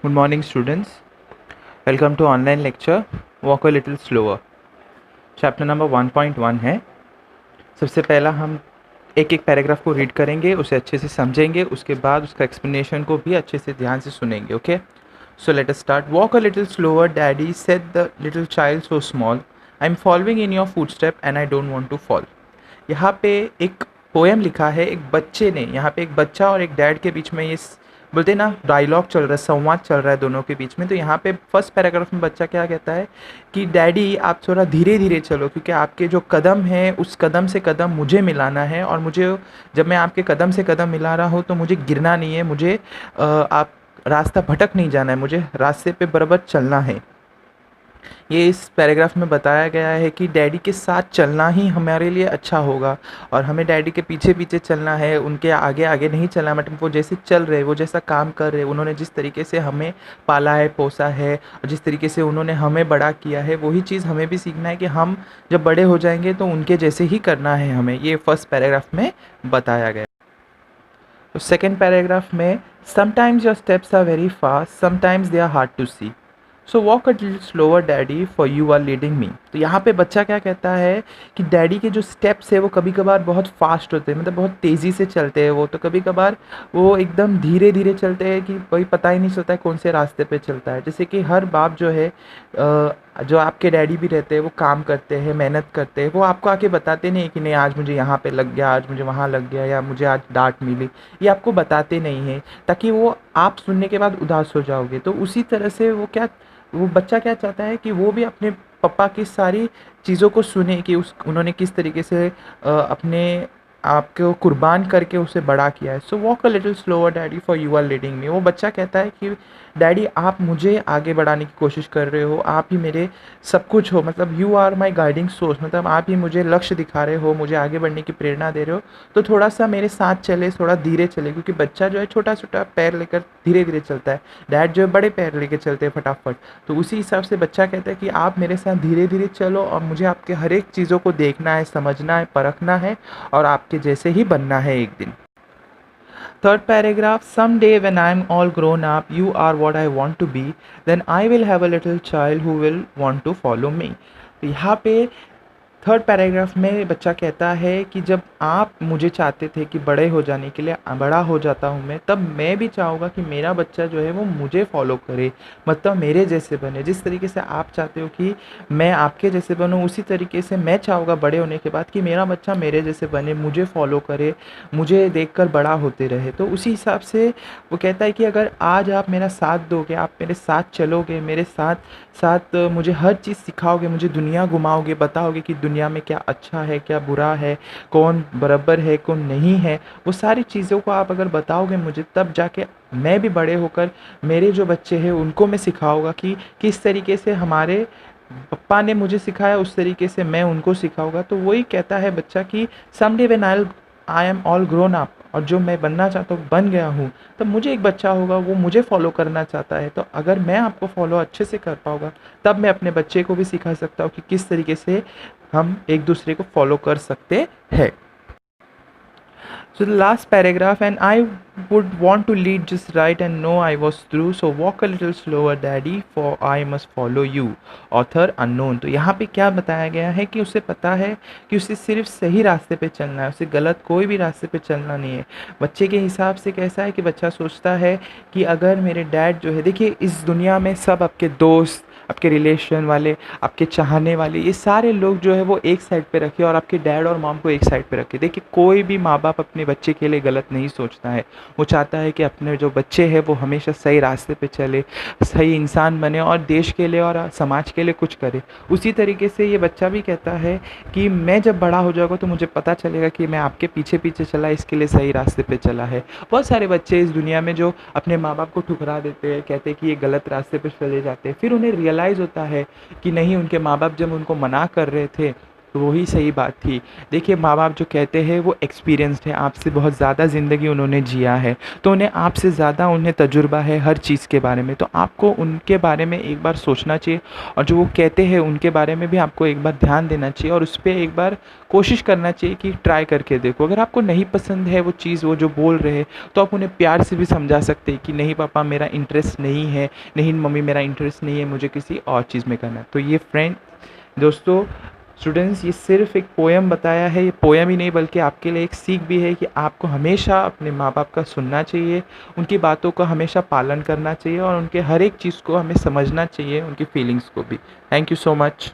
Good morning, students. Welcome to online lecture. Walk a little slower. Chapter number 1.1 है. सबसे पहला हम एक एक पैराग्राफ को रीड करेंगे, उसे अच्छे से समझेंगे, उसके बाद उसका एक्सप्लेनेशन को भी अच्छे से ध्यान से सुनेंगे. Okay, so let us start. Walk a little slower daddy, said the little child so small. I am following in your footstep and I don't want to fall. यहाँ पे एक पोएम लिखा है एक बच्चे ने. यहाँ पे एक बच्चा और एक डैड के बीच में ये बोलते हैं ना, डायलॉग चल रहा है, संवाद चल रहा है दोनों के बीच में. तो यहाँ पे फर्स्ट पैराग्राफ में बच्चा क्या कहता है कि डैडी आप थोड़ा धीरे धीरे चलो, क्योंकि आपके जो कदम है उस कदम से कदम मुझे मिलाना है, और मुझे जब मैं आपके कदम से कदम मिला रहा हूँ तो मुझे गिरना नहीं है, मुझे आप रास्ता भटक नहीं जाना है, मुझे रास्ते पे बराबर चलना है. ये इस पैराग्राफ में बताया गया है कि डैडी के साथ चलना ही हमारे लिए अच्छा होगा, और हमें डैडी के पीछे पीछे चलना है, उनके आगे आगे नहीं चलना. मतलब वो जैसे चल रहे, वो जैसा काम कर रहे, उन्होंने जिस तरीके से हमें पाला है, पोसा है, और जिस तरीके से उन्होंने हमें बड़ा किया है, वही चीज़ हमें भी सीखना है कि हम जब बड़े हो जाएंगे तो उनके जैसे ही करना है हमें. ये फर्स्ट पैराग्राफ में बताया गया. तो सेकेंड पैराग्राफ में, sometimes your steps are very fast, sometimes they are hard to see, so walk a little slower daddy for you are leading me. तो यहाँ पे बच्चा क्या कहता है कि डैडी के जो स्टेप्स है वो कभी कभार बहुत फास्ट होते हैं, मतलब बहुत तेज़ी से चलते हैं वो, तो कभी कभार वो एकदम धीरे धीरे चलते हैं कि कोई पता ही नहीं चलता है कौन से रास्ते पे चलता है. जैसे कि हर बाप जो है, जो आपके डैडी भी रहते हैं, वो काम करते हैं, मेहनत करते हैं, वो आपको आके बताते नहीं कि नहीं आज मुझे यहाँ पे लग गया, आज मुझे वहाँ लग गया, या मुझे आज डांट मिली. ये आपको बताते नहीं हैं ताकि वो आप सुनने के बाद उदास हो जाओगे. तो उसी तरह से वो बच्चा क्या चाहता है कि वो भी अपने पापा की सारी चीज़ों को सुने कि उन्होंने किस तरीके से अपने आपको कुर्बान करके उसे बड़ा किया है. So walk a little slower daddy for you are leading me. वो बच्चा कहता है कि डैडी आप मुझे आगे बढ़ाने की कोशिश कर रहे हो, आप ही मेरे सब कुछ हो, मतलब you are my guiding source, मतलब आप ही मुझे लक्ष्य दिखा रहे हो, मुझे आगे बढ़ने की प्रेरणा दे रहे हो. तो थोड़ा सा मेरे साथ चले, थोड़ा धीरे चले, क्योंकि बच्चा जो है छोटा छोटा पैर लेकर धीरे धीरे चलता है, डैड जो है बड़े पैर लेकर चलते हैं फटाफट. तो उसी हिसाब से बच्चा कहता है कि आप मेरे साथ धीरे धीरे चलो, और मुझे आपके हर एक चीज़ों को देखना है, समझना है, परखना है, और आपके जैसे ही बनना है एक दिन. Third paragraph, someday when I'm all grown up, you are what I want to be, then I will have a little child who will want to follow me. तो यहाँ पे थर्ड पैराग्राफ में बच्चा कहता है कि जब आप मुझे चाहते थे कि बड़े हो जाने के लिए, बड़ा हो जाता हूँ मैं, तब मैं भी चाहूँगा कि मेरा बच्चा जो है वो मुझे फॉलो करे, मतलब मेरे जैसे बने. जिस तरीके से आप चाहते हो कि मैं आपके जैसे बनूँ, उसी तरीके से मैं चाहूँगा बड़े होने के बाद कि मेरा बच्चा मेरे जैसे बने, मुझे फॉलो करे, मुझे देखकर बड़ा होते रहे. तो उसी हिसाब से वो कहता है कि अगर आज आप मेरा साथ दोगे, आप मेरे साथ चलोगे, मेरे साथ साथ मुझे हर चीज़ सिखाओगे, मुझे दुनिया घुमाओगे, बताओगे कि दुनिया में क्या अच्छा है, क्या बुरा है, कौन बराबर है, कौन नहीं है, वो सारी चीज़ों को आप अगर बताओगे मुझे, तब जाके मैं भी बड़े होकर मेरे जो बच्चे हैं उनको मैं सिखाऊंगा कि किस तरीके से हमारे पप्पा ने मुझे सिखाया, उस तरीके से मैं उनको सिखाऊंगा. तो वही कहता है बच्चा कि someday when I am all grown up, और जो मैं बनना चाहता हूँ बन गया हूँ, तब मुझे एक बच्चा होगा, वो मुझे फॉलो करना चाहता है. तो अगर मैं आपको फॉलो अच्छे से कर पाऊँगा, तब मैं अपने बच्चे को भी सिखा सकता हूँ कि किस तरीके से हम एक दूसरे को फॉलो कर सकते हैं. So the last paragraph, and I would want to lead just right and know I was through, so walk a little slower daddy for I must follow you. Author unknown. तो यहाँ पे क्या बताया गया है कि उसे पता है कि उसे सिर्फ सही रास्ते पे चलना है, उसे गलत कोई भी रास्ते पे चलना नहीं है. बच्चे के हिसाब से कैसा है कि बच्चा सोचता है कि अगर मेरे डैड जो है, देखिए इस दुनिया में सब आपके दोस्त, आपके रिलेशन वाले, आपके चाहने वाले, ये सारे लोग जो है वो एक साइड पे रखिए, और आपके डैड और मॉम को एक साइड पे रखिए. देखिए कोई भी माँ बाप अपने बच्चे के लिए गलत नहीं सोचता है, वो चाहता है कि अपने जो बच्चे हैं वो हमेशा सही रास्ते पे चले, सही इंसान बने, और देश के लिए और समाज के लिए कुछ करे. उसी तरीके से ये बच्चा भी कहता है कि मैं जब बड़ा हो जाऊँगा तो मुझे पता चलेगा कि मैं आपके पीछे पीछे चला, इसके लिए सही रास्ते पे चला है. बहुत सारे बच्चे इस दुनिया में जो अपने माँ बाप को ठुकरा देते हैं, कहते हैं कि ये गलत रास्ते पे चले जाते हैं, फिर उन्हें रियलाइज़ होता है कि नहीं, उनके माँ बाप जब उनको मना कर रहे थे तो वही सही बात थी। देखिए माँ-बाप जो कहते हैं वो एक्सपीरियंस्ड है, आपसे बहुत ज़्यादा ज़िंदगी उन्होंने जिया है, तो उन्हें आपसे ज़्यादा उन्हें तजुर्बा है हर चीज़ के बारे में, तो आपको उनके बारे में एक बार सोचना चाहिए और जो वो कहते हैं उनके बारे में भी आपको एक बार ध्यान देना चाहिए और उस पे एक बार कोशिश करना चाहिए कि ट्राई करके देखो। अगर आपको नहीं पसंद है वो चीज़, वो जो बोल रहे हैं, तो आप उन्हें प्यार से भी समझा सकते हैं कि नहीं पापा मेरा इंटरेस्ट नहीं है, नहीं मम्मी मेरा इंटरेस्ट नहीं है, मुझे किसी और चीज़ में करना है। तो ये फ्रेंड दोस्तों, स्टूडेंट्स, ये सिर्फ़ एक पोएम बताया है, ये पोएम ही नहीं बल्कि आपके लिए एक सीख भी है कि आपको हमेशा अपने माँ-बाप का सुनना चाहिए, उनकी बातों का हमेशा पालन करना चाहिए और उनके हर एक चीज़ को हमें समझना चाहिए, उनकी फीलिंग्स को भी। Thank you so much.